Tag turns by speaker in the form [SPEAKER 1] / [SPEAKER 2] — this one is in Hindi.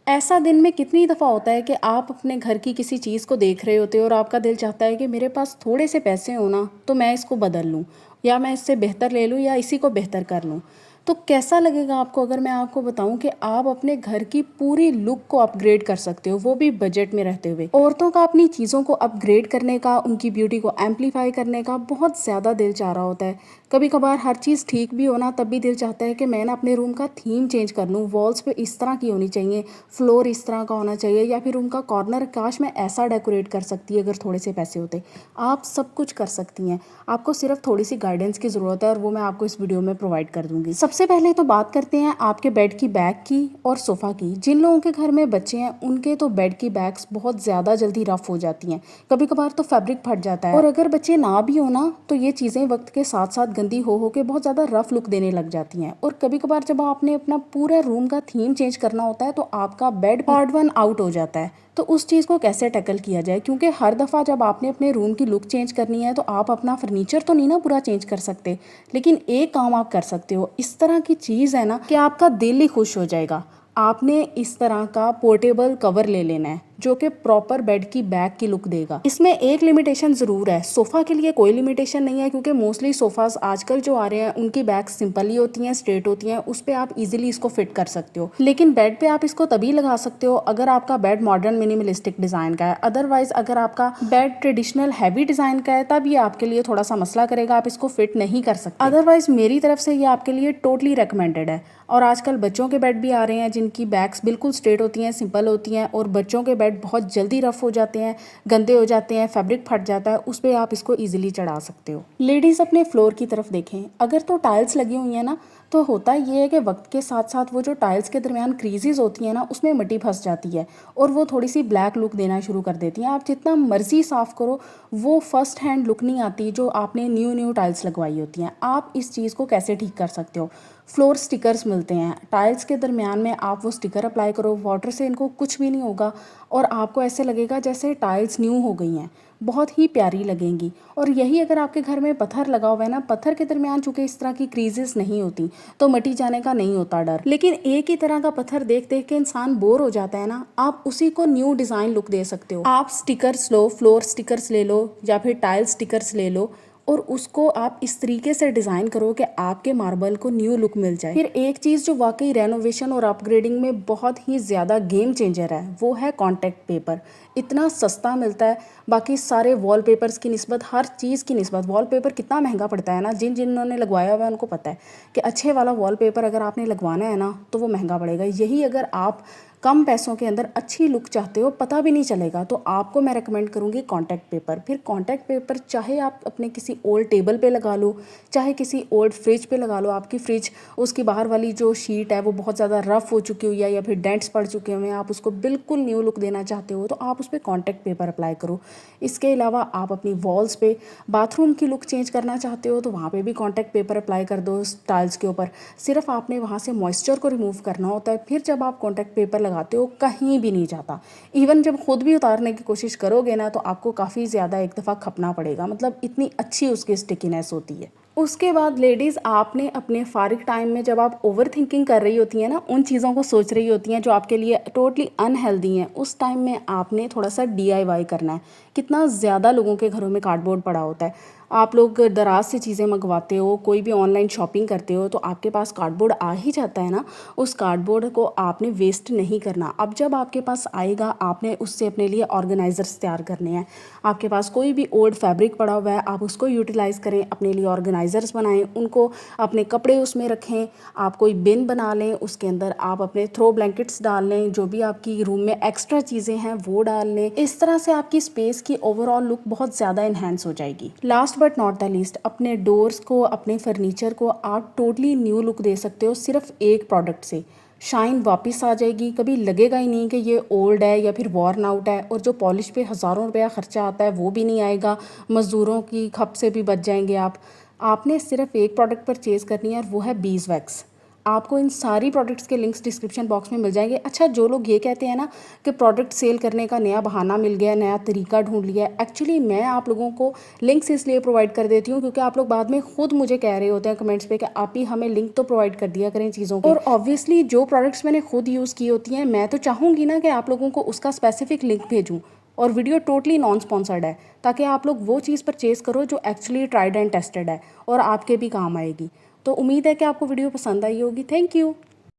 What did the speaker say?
[SPEAKER 1] ऐसा दिन में कितनी दफ़ा होता है कि आप अपने घर की किसी चीज़ को देख रहे होते हो और आपका दिल चाहता है कि मेरे पास थोड़े से पैसे हो ना तो मैं इसको बदल लूँ या मैं इससे बेहतर ले लूँ या इसी को बेहतर कर लूँ। तो कैसा लगेगा आपको अगर मैं आपको बताऊं कि आप अपने घर की पूरी लुक को अपग्रेड कर सकते हो, वो भी बजट में रहते हुए। औरतों का अपनी चीज़ों को अपग्रेड करने का, उनकी ब्यूटी को एम्पलीफाई करने का बहुत ज़्यादा दिल चाह रहा होता है। कभी कभार हर चीज़ ठीक भी हो ना तब भी दिल चाहता है कि मैं ना अपने रूम का थीम चेंज कर लूँ, वॉल्स पे इस तरह की होनी चाहिए, फ्लोर इस तरह का होना चाहिए, या फिर उनका कॉर्नर काश मैं ऐसा डेकोरेट कर सकती है अगर थोड़े से पैसे होते। आप सब कुछ कर सकती हैं, आपको सिर्फ थोड़ी सी गाइडेंस की ज़रूरत है और वो मैं आपको इस वीडियो में प्रोवाइड कर दूंगी। सबसे पहले तो बात करते हैं आपके बेड की बैक की और सोफ़ा की। जिन लोगों के घर में बच्चे हैं उनके तो बेड की बैग्स बहुत ज़्यादा जल्दी रफ हो जाती हैं, कभी कभार तो फैब्रिक फट जाता है, और अगर बच्चे ना भी हो ना तो ये चीज़ें वक्त के साथ साथ गंदी हो के बहुत ज़्यादा रफ लुक देने लग जाती हैं। और कभी कभार जब आपने अपना पूरा रूम का थीम चेंज करना होता है तो आपका बेड ऑड वन आउट हो जाता है। तो उस चीज़ को कैसे टैकल किया जाए, क्योंकि हर दफ़ा जब आपने अपने रूम की लुक चेंज करनी है तो आप अपना फर्नीचर तो नहीं ना पूरा चेंज कर सकते, लेकिन एक काम आप कर सकते हो। इस तरह की चीज़ है ना कि आपका दिल ही खुश हो जाएगा। आपने इस तरह का पोर्टेबल कवर ले लेना है जो कि प्रॉपर बेड की बैग की लुक देगा। इसमें एक लिमिटेशन ज़रूर है, सोफ़ा के लिए कोई लिमिटेशन नहीं है, क्योंकि मोस्टली सोफ़ास आजकल जो आ रहे हैं उनकी बैग सिंपल ही होती हैं, स्ट्रेट होती हैं, उस पर आप इजीली इसको फिट कर सकते हो। लेकिन बेड पे आप इसको तभी लगा सकते हो अगर आपका बेड मॉडर्न मिनिमलिस्टिक डिज़ाइन का है। अदरवाइज अगर आपका बेड ट्रेडिशनल हैवी डिज़ाइन का है तब ये आपके लिए थोड़ा सा मसला करेगा, आप इसको फिट नहीं कर सकते। अदरवाइज मेरी तरफ से ये आपके लिए टोटली रिकमेंडेड है। और आजकल बच्चों के बेड भी आ रहे हैं जिनकी बैग्स बिल्कुल स्ट्रेट होती हैं, सिंपल होती हैं, और बच्चों के बेड बहुत जल्दी रफ हो जाते हैं, गंदे हो जाते हैं, फैब्रिक फट जाता है, उस पर आप इसको इजीली चढ़ा सकते हो। लेडीज़ अपने फ्लोर की तरफ देखें, अगर तो टाइल्स लगी हुई हैं ना तो होता ये है कि वक्त के साथ साथ वो जो टाइल्स के दरमियान क्रीजेज होती हैं ना उसमें मिट्टी फंस जाती है और वो थोड़ी सी ब्लैक लुक देना शुरू कर देती हैं। आप जितना मर्जी साफ़ करो वो फर्स्ट हैंड लुक नहीं आती जो आपने न्यू टाइल्स लगवाई होती हैं। आप इस चीज़ को कैसे ठीक कर सकते हो, फ्लोर स्टिकर्स मिलते हैं, टाइल्स के दरमियान में आप वो स्टिकर अप्लाई करो, वाटर से इनको कुछ भी नहीं होगा और आपको ऐसे लगेगा जैसे टाइल्स न्यू हो गई हैं, बहुत ही प्यारी लगेंगी। और यही अगर आपके घर में पत्थर लगा हुआ है ना, पत्थर के दरमियान चूंकि इस तरह की क्रीजेस नहीं होती तो मिट्टी जाने का नहीं होता डर, लेकिन एक ही तरह का पत्थर देख देख के इंसान बोर हो जाता है ना, आप उसी को न्यू डिज़ाइन लुक दे सकते हो। आप स्टिकर्स लो, फ्लोर स्टिकर्स ले लो या फिर टाइल स्टिकर्स ले लो और उसको आप इस तरीके से डिज़ाइन करो कि आपके मार्बल को न्यू लुक मिल जाए। फिर एक चीज़ जो वाकई रेनोवेशन और अपग्रेडिंग में बहुत ही ज़्यादा गेम चेंजर है वो है कॉन्टैक्ट पेपर। इतना सस्ता मिलता है, बाकी सारे वॉलपेपर्स की निस्बत, हर चीज़ की निस्बत। वॉलपेपर कितना महंगा पड़ता है ना, जिन्होंने लगवाया हुआ है उनको पता है कि अच्छे वाला वॉलपेपर अगर आपने लगवाना है ना तो वो महंगा पड़ेगा। यही अगर आप कम पैसों के अंदर अच्छी लुक चाहते हो, पता भी नहीं चलेगा, तो आपको मैं रेकमेंड करूँगी कॉन्टैक्ट पेपर। फिर कॉन्टैक्ट पेपर चाहे आप अपने किसी ओल्ड टेबल पे लगा लो, चाहे किसी ओल्ड फ्रिज पे लगा लो। आपकी फ्रिज उसकी बाहर वाली जो शीट है वो बहुत ज़्यादा रफ़ हो चुकी हुई है या फिर डेंट्स पड़ चुके हुए हैं, आप उसको बिल्कुल न्यू लुक देना चाहते हो तो आप उस पर कॉन्टैक्ट पेपर अप्लाई करो। इसके अलावा आप अपनी वॉल्स पे बाथरूम की लुक चेंज करना चाहते हो तो वहाँ पे भी कॉन्टैक्ट पेपर अप्लाई कर दो टाइल्स के ऊपर। सिर्फ आपने वहाँ से मॉइस्चर को रिमूव करना होता है। फिर जब आप कॉन्टैक्ट पेपर लगाते हो कहीं भी नहीं जाता। इवन जब खुद भी उतारने की कोशिश करोगे ना तो आपको काफ़ी ज़्यादा एक दफ़ा खपना पड़ेगा, मतलब इतनी अच्छी उसकी स्टिकीनेस होती है। उसके बाद लेडीज़ आपने अपने फारिग टाइम में जब आप ओवर थिंकिंग कर रही होती हैं ना, उन चीज़ों को सोच रही होती हैं जो आपके लिए टोटली अनहेल्दी हैं, उस टाइम में आपने थोड़ा सा DIY करना है। कितना ज़्यादा लोगों के घरों में कार्डबोर्ड पड़ा होता है, आप लोग दराज से चीज़ें मंगवाते हो, कोई भी ऑनलाइन शॉपिंग करते हो तो आपके पास कार्डबोर्ड आ ही जाता है ना, उस कार्डबोर्ड को आपने वेस्ट नहीं करना। अब जब आपके पास आएगा आपने उससे अपने लिए ऑर्गेनाइज़र्स तैयार करने हैं। आपके पास कोई भी ओल्ड फैब्रिक पड़ा हुआ है आप उसको यूटिलाइज़ करें, अपने लिए ऑर्गेनाइज़र्स बनाएं, उनको अपने कपड़े उसमें रखें। आप कोई बिन बना लें, उसके अंदर आप अपने थ्रो ब्लैंकेट्स डाल लें, जो भी आपकी रूम में एक्स्ट्रा चीज़ें हैं वो डाल लें। इस तरह से आपकी स्पेस की ओवरऑल लुक बहुत ज़्यादा इन्हेंस हो जाएगी। Last but not the least, अपने डोर्स को, अपने फर्नीचर को आप टोटली न्यू लुक दे सकते हो सिर्फ एक प्रोडक्ट से। शाइन वापस आ जाएगी, कभी लगेगा ही नहीं कि ये ओल्ड है या फिर वॉर्न आउट है, और जो पॉलिश पे हज़ारों रुपया खर्चा आता है वो भी नहीं आएगा, मज़दूरों की खप से भी बच जाएंगे आप। आपने सिर्फ एक प्रोडक्ट परचेज़ करनी है और वो है बीज़ वैक्स। आपको इन सारी प्रोडक्ट्स के लिंक्स डिस्क्रिप्शन बॉक्स में मिल जाएंगे। अच्छा, जो लोग ये कहते हैं ना कि प्रोडक्ट सेल करने का नया बहाना मिल गया, नया तरीका ढूंढ लिया, एक्चुअली मैं आप लोगों को लिंक्स इसलिए प्रोवाइड कर देती हूँ क्योंकि आप लोग बाद में खुद मुझे कह रहे होते हैं कमेंट्स पे कि आप ही हमें लिंक तो प्रोवाइड कर दिया करें चीज़ों के। और ऑब्वियसली जो प्रोडक्ट्स मैंने खुद यूज़ की होती हैं, मैं तो चाहूँगी ना कि आप लोगों को उसका स्पेसिफिक लिंक भेजूँ। और वीडियो टोटली नॉन स्पॉन्सर्ड है, ताकि आप लोग वो चीज़ परचेज़ करो जो एक्चुअली ट्राइड एंड टेस्टेड है और आपके भी काम आएगी। तो उम्मीद है कि आपको वीडियो पसंद आई होगी। Thank you.